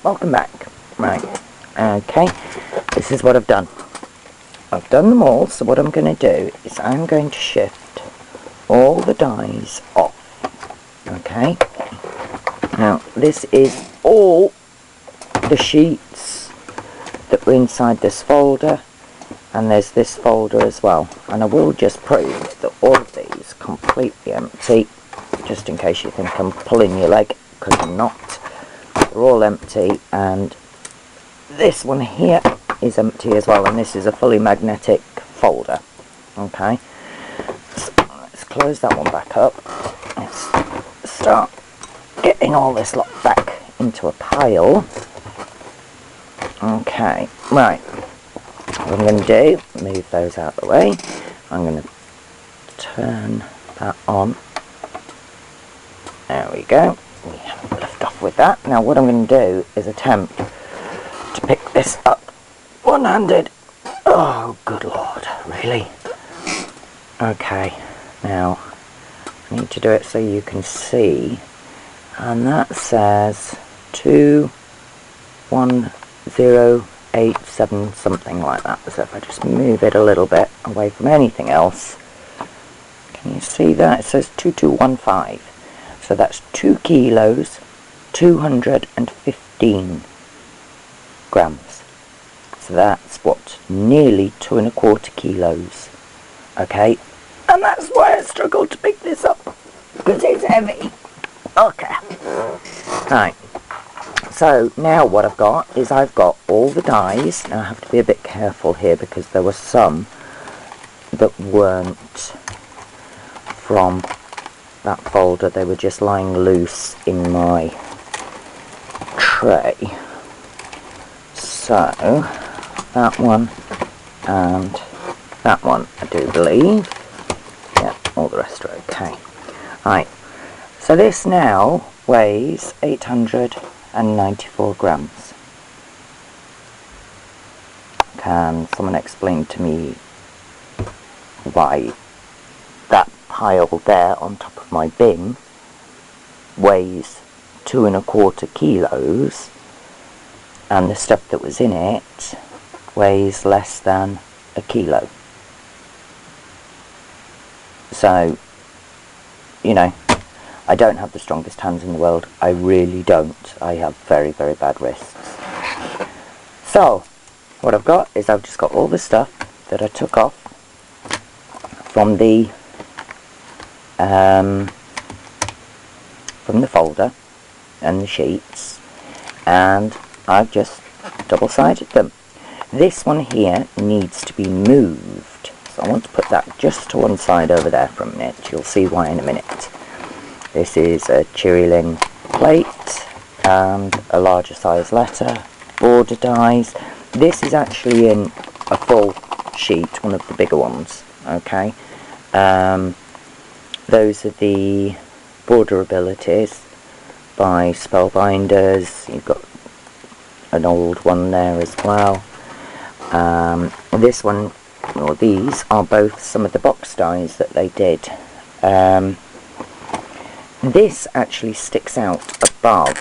welcome back. Right, okay, this is what I've done. I've done them all, so what I'm going to do is I'm going to shift all the dies off. Okay, now this is all the sheets that were inside this folder, and there's this folder as well, and I will just prove that all of these are completely empty, just in case you think I'm pulling your leg, because I'm not. They're all empty, and this one here is empty as well, and this is a fully magnetic folder. Okay, so let's close that one back up. Let's start getting all this lot back into a pile. Okay, right, what I'm going to do, move those out of the way. I'm going to turn that on. There we go. We left off with that. Now what I'm going to do is attempt to pick this up one-handed. Oh, good lord, really? Okay, now I need to do it so you can see, and that says 21087, something like that. So if I just move it a little bit away from anything else, can you see that? It says 2215. So that's 2 kilos, 215 grams. So that's what, nearly 2¼ kilos. Okay, and that's why I struggled to pick this up, because it's heavy. Okay, right. So now what I've got is I've got all the dies. Now I have to be a bit careful here because there were some that weren't from that folder. They were just lying loose in my tray. So that one and that one, I do believe. Yeah, all the rest are okay. Right, so this now weighs 894 grams. Can someone explain to me why that pile there on top of my bin weighs 2¼ kilos and the stuff that was in it weighs less than a kilo? So, you know, I don't have the strongest hands in the world. I really don't. I have very, very bad wrists. So, what I've got is I've just got all the stuff that I took off from the folder and the sheets, and I've just double-sided them. This one here needs to be moved, so I want to put that just to one side over there for a minute. You'll see why in a minute. This is a Cheery-Lin plate and a larger size letter, border dies. This is actually in a full sheet, one of the bigger ones. Okay, those are the border abilities by Spellbinders. You've got an old one there as well. This one, or these, are both some of the box dies that they did. This actually sticks out above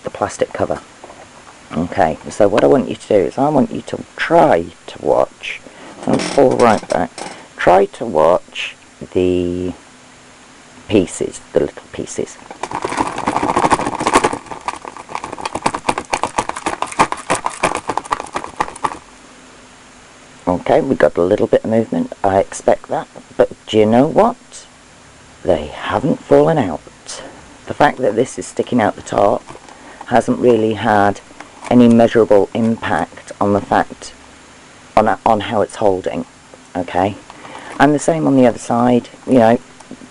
the plastic cover. Okay, so what I want you to do is I want you to try to watch, I'll pull right back, try to watch the pieces, the little pieces. Okay, we got a little bit of movement, I expect that, but do you know what? They haven't fallen out. The fact that this is sticking out the top hasn't really had any measurable impact on the fact, on how it's holding, okay? And the same on the other side. You know,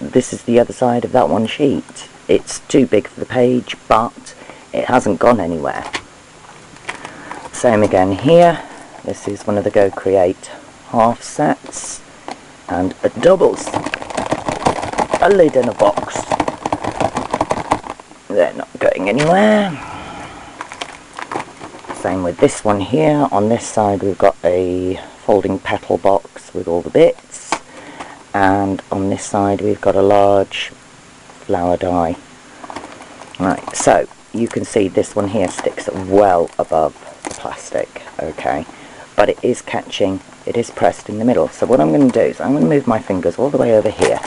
this is the other side of that one sheet. It's too big for the page, but it hasn't gone anywhere. Same again here. This is one of the Go Create half sets, and a doubles, a lid and a box. They're not going anywhere. Same with this one here. On this side we've got a folding petal box with all the bits, and on this side we've got a large flower die. Right, so you can see this one here sticks well above the plastic, okay, but it is catching, it is pressed in the middle. So what I'm going to do is I'm going to move my fingers all the way over here.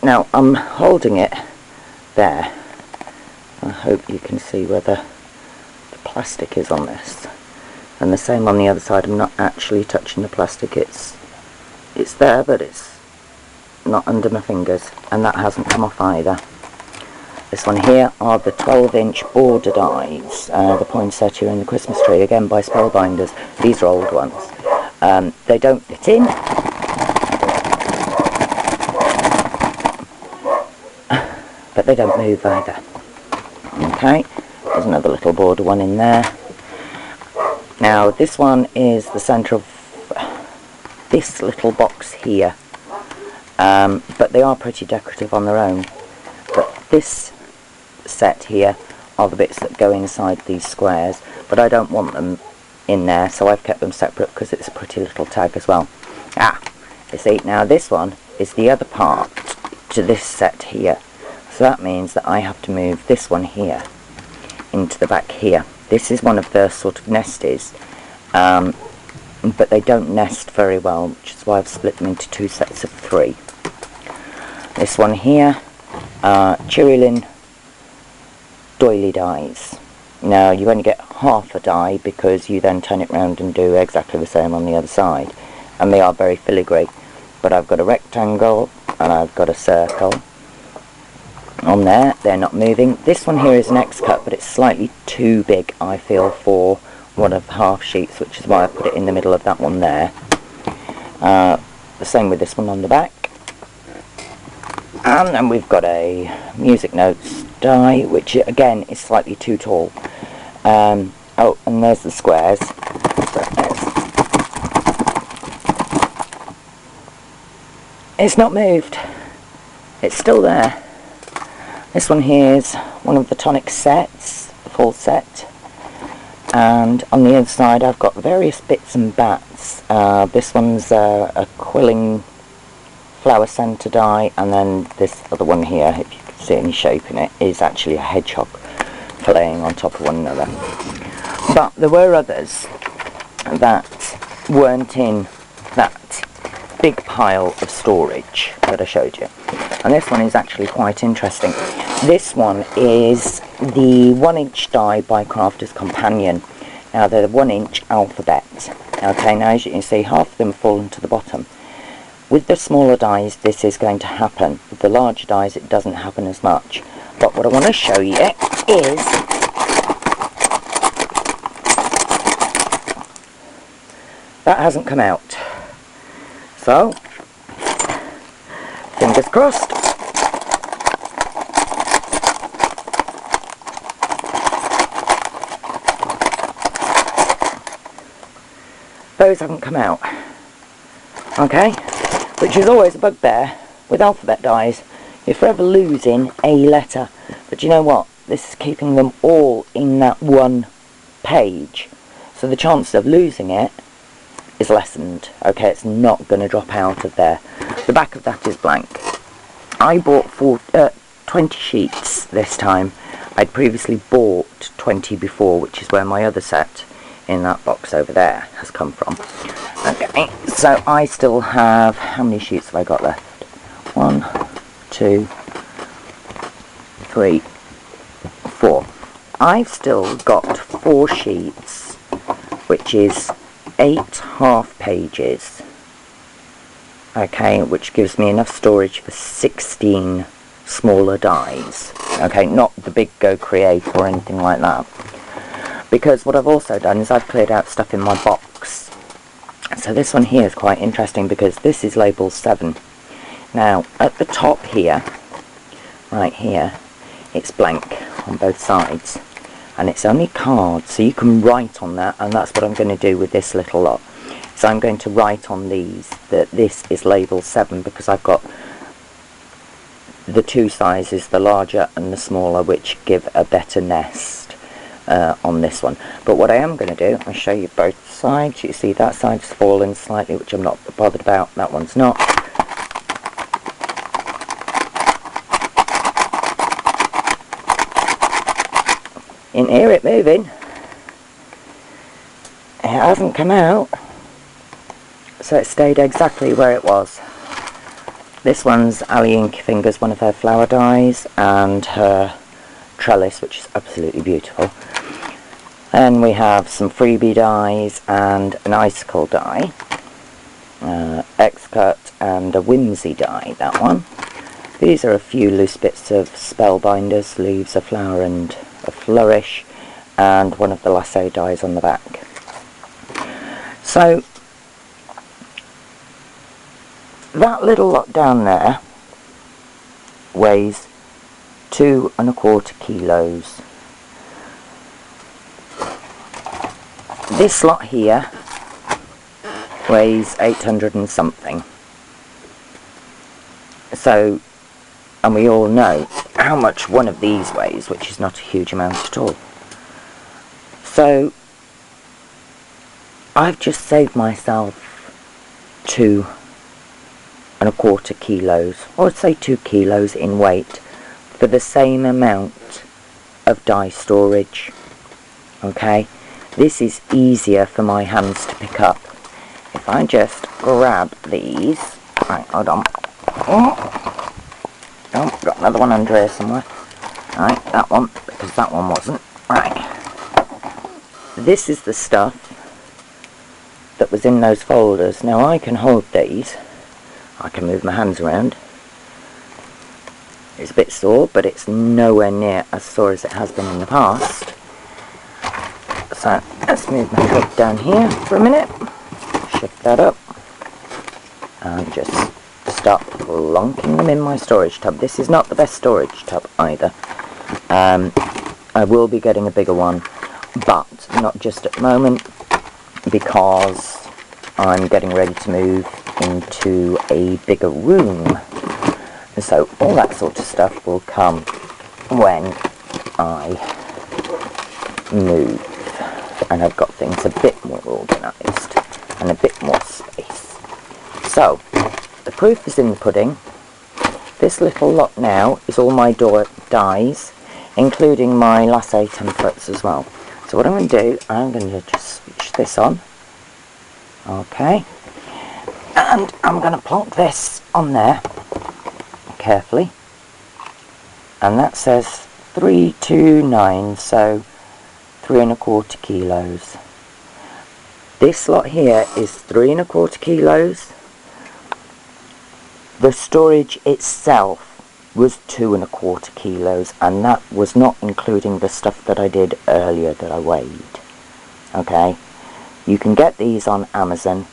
Now I'm holding it there. I hope you can see where the plastic is on this, and the same on the other side. I'm not actually touching the plastic, it's there, but it's not under my fingers, and that hasn't come off either. This one here are the 12-inch border dies, the poinsettia and the Christmas tree, again by Spellbinders. These are old ones. They don't fit in, but they don't move either. Okay, there's another little border one in there. Now this one is the centre of this little box here, but they are pretty decorative on their own. But this set here are the bits that go inside these squares, but I don't want them in there, so I've kept them separate because it's a pretty little tag as well. You see, now this one is the other part to this set here. So that means that I have to move this one here into the back here. This is one of the sort of nesties, but they don't nest very well, which is why I've split them into two sets of 3. This one here, Cheerilyn doily dies. Now you only get half a die because you then turn it round and do exactly the same on the other side, and they are very filigree. But I've got a rectangle and I've got a circle on there. They're not moving. This one here is an X-cut, but it's slightly too big, I feel, for one of the half sheets, which is why I put it in the middle of that one there. The same with this one on the back. And then we've got a music notes die, which again is slightly too tall. Oh, and there's the squares. It's not moved. It's still there. This one here is one of the tonic sets, the full set, and on the other side I've got various bits and bats. This one's a quilling flower centre die, and then this other one here, if you can see any shape in it, is actually a hedgehog playing on top of one another. But there were others that weren't in that big pile of storage that I showed you. And this one is actually quite interesting. This one is the 1-inch die by Crafter's Companion. Now they're the 1-inch alphabet. Okay, now as you can see, half of them fall to the bottom. With the smaller dies this is going to happen. With the larger dies it doesn't happen as much. But what I want to show you is that hasn't come out. So, fingers crossed. Those haven't come out. Okay? Which is always a bugbear with alphabet dies. You're forever losing a letter. But you know what? This is keeping them all in that one page. So the chance of losing it is lessened. Okay, it's not going to drop out of there. The back of that is blank. I bought 20 sheets this time. I'd previously bought 20 before, which is where my other set in that box over there has come from. Okay, so I still have, how many sheets have I got left? 1, 2, 3, 4. I've still got 4 sheets, which is 8 half pages. Okay, which gives me enough storage for 16 smaller dies. Okay, not the big Go Create or anything like that. Because what I've also done is I've cleared out stuff in my box. So this one here is quite interesting because this is label 7. Now, at the top here, right here, it's blank on both sides. And it's only cards, so you can write on that, and that's what I'm going to do with this little lot. So I'm going to write on these that this is label 7 because I've got the 2 sizes, the larger and the smaller, which give a better nest on this one. But what I am going to do, I'll show you both sides. You see that side's fallen slightly, which I'm not bothered about. That one's not. You can hear it moving. It hasn't come out, so it stayed exactly where it was. This one's Ali Inky Fingers, one of her flower dies, and her trellis, which is absolutely beautiful. Then we have some freebie dies and an icicle die, X-cut and a whimsy die, that one. These are a few loose bits of Spellbinders, leaves, a flower and a flourish, and one of the lasso dies on the back. So that little lot down there weighs 2 1/4 kilos. This lot here weighs 800 and something. So, and we all know how much one of these weighs, which is not a huge amount at all. So I've just saved myself 2 1/4 kilos, or I'd say 2 kilos in weight, for the same amount of die storage. Okay, this is easier for my hands to pick up. If I just grab these, right, hold on. Oh, got another one under here somewhere. Right, that one, because that one wasn't. Right, this is the stuff that was in those folders. Now I can hold these. I can move my hands around. It's a bit sore, but it's nowhere near as sore as it has been in the past. So let's move my head down here for a minute. Shift that up. And just start plonking them in my storage tub. This is not the best storage tub either. I will be getting a bigger one, but not just at the moment, because I'm getting ready to move into a bigger room. So all that sort of stuff will come when I move and I've got things a bit more organised and a bit more space. So the proof is in the pudding. This little lot now is all my dies, including my lasso templates as well. So what I'm going to do, I'm going to just switch this on. Okay, and I'm going to plonk this on there carefully, and that says 329, so 3 1/4 kilos. This lot here is 3 1/4 kilos. The storage itself was 2 1/4 kilos, and that was not including the stuff that I did earlier that I weighed. Okay, you can get these on Amazon.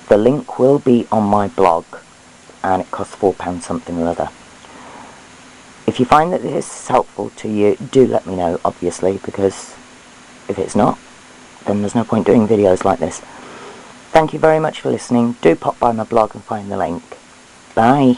The link will be on my blog, and it costs £4 something or other. If you find that this is helpful to you, do let me know, obviously, because if it's not, then there's no point doing videos like this. Thank you very much for listening. Do pop by my blog and find the link. Bye.